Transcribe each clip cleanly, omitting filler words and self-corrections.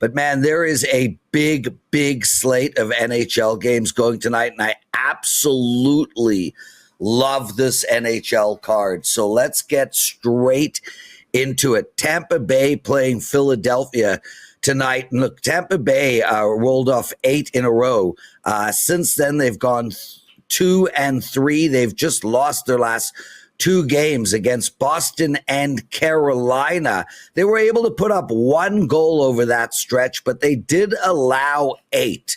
But man, there is a big slate of NHL games going tonight, and I absolutely love this NHL card. So let's get straight into it. Tampa Bay playing Philadelphia tonight. And look, Tampa Bay rolled off 8 in a row. Since then, they've gone 2-3. They've just lost their last 2 games against Boston and Carolina. They were able to put up 1 goal over that stretch, but they did allow 8.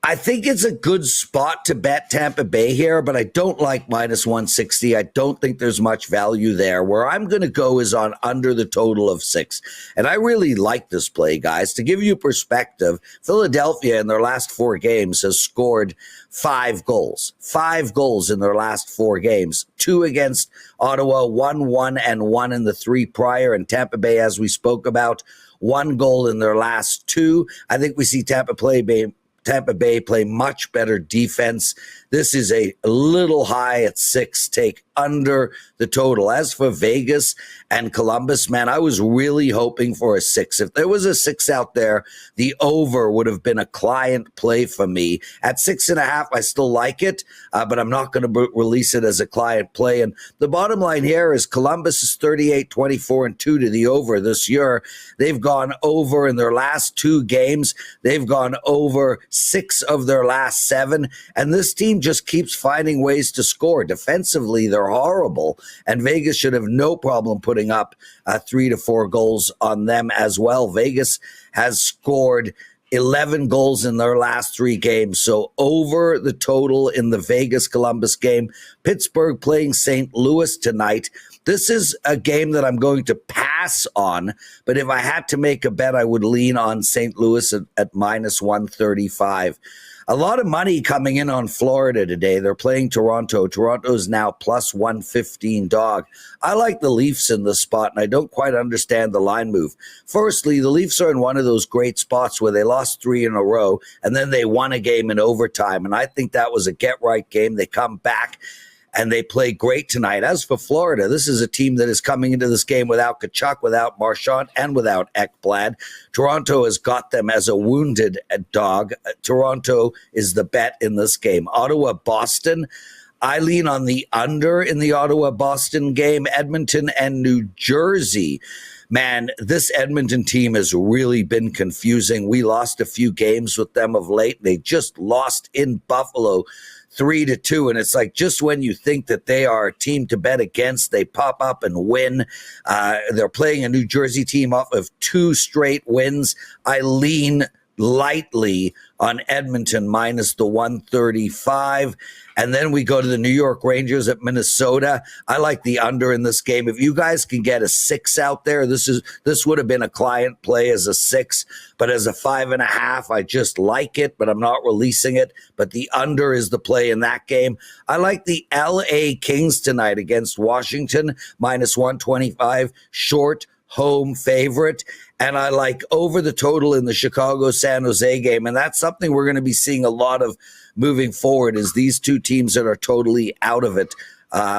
I think it's a good spot to bet Tampa Bay here, but I don't like minus 160. I don't think there's much value there. Where I'm going to go is on under the total of 6. And I really like this play, guys. To give you perspective, Philadelphia in their last 4 games has scored 5 goals. 5 goals in their last 4 games. 2 against Ottawa, 1-1, and 1 in the 3 prior. And Tampa Bay, as we spoke about, 1 goal in their last 2. I think we see Tampa Bay play much better defense. This is a little high at 6. Take under the total. As for Vegas and Columbus, man, I was really hoping for a 6. If there was a 6 out there, the over would have been a client play for me. At 6.5, I still like it, but I'm not going to release it as a client play. And the bottom line here is Columbus is 38-24-2 to the over this year. They've gone over in their last 2 games. They've gone over 6 of their last 7. And this team just keeps finding ways to score. Defensively, they're horrible, and Vegas should have no problem putting up 3 to 4 goals on them as well. Vegas has scored 11 goals in their last 3 games, so over the total in the Vegas-Columbus game. Pittsburgh playing St. Louis tonight. This is a game that I'm going to pass on, but if I had to make a bet, I would lean on St. Louis at minus 135. A lot of money coming in on Florida today. They're playing Toronto. Toronto is now plus 115 dog. I like the Leafs in this spot, and I don't quite understand the line move. Firstly, the Leafs are in one of those great spots where they lost 3 in a row, and then they won a game in overtime, and I think that was a get-right game. They come back, and they play great tonight. As for Florida, this is a team that is coming into this game without Tkachuk, without Marchand, and without Ekblad. Toronto has got them as a wounded dog. Toronto is the bet in this game. Ottawa-Boston, I lean on the under in the Ottawa-Boston game. Edmonton and New Jersey. Man, this Edmonton team has really been confusing. We lost a few games with them of late. They just lost in Buffalo 3-2, and it's like just when you think that they are a team to bet against, they pop up and win. They're playing a New Jersey team off of 2 straight wins. I lean lightly on Edmonton minus the 135. And then we go to the New York Rangers at Minnesota. I like the under in this game. If you guys can get a 6 out there, this would have been a client play as a 6, but as a 5.5, I just like it, but I'm not releasing it. But the under is the play in that game. I like the LA Kings tonight against Washington, minus 125, short home favorite. And I like over the total in the Chicago-San Jose game. And that's something we're going to be seeing a lot of moving forward, is these 2 teams that are totally out of it.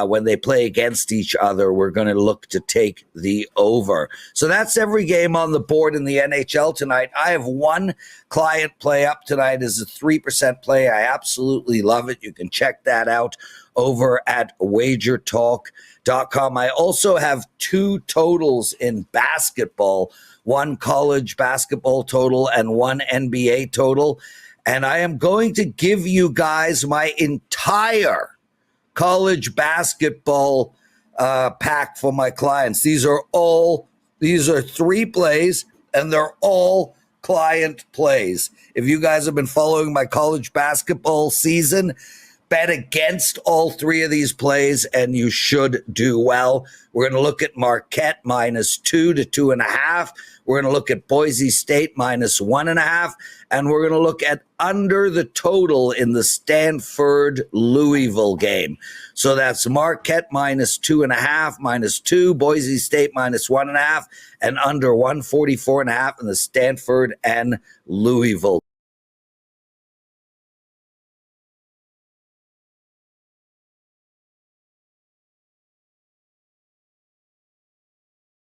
When they play against each other, we're going to look to take the over. So that's every game on the board in the NHL tonight. I have 1 client play up tonight as a 3% play. I absolutely love it. You can check that out over at WagerTalk.com. I also have 2 totals in basketball, 1 college basketball total and 1 NBA total. And I am going to give you guys my entire college basketball pack for my clients. These are 3 plays, and they're all client plays. If you guys have been following my college basketball season, bet against all 3 of these plays, and you should do well. We're going to look at Marquette minus 2 to 2.5. We're going to look at Boise State minus 1.5. And we're going to look at under the total in the Stanford-Louisville game. So that's Marquette minus 2.5, minus 2, Boise State minus 1.5, and under 144.5 in the Stanford and Louisville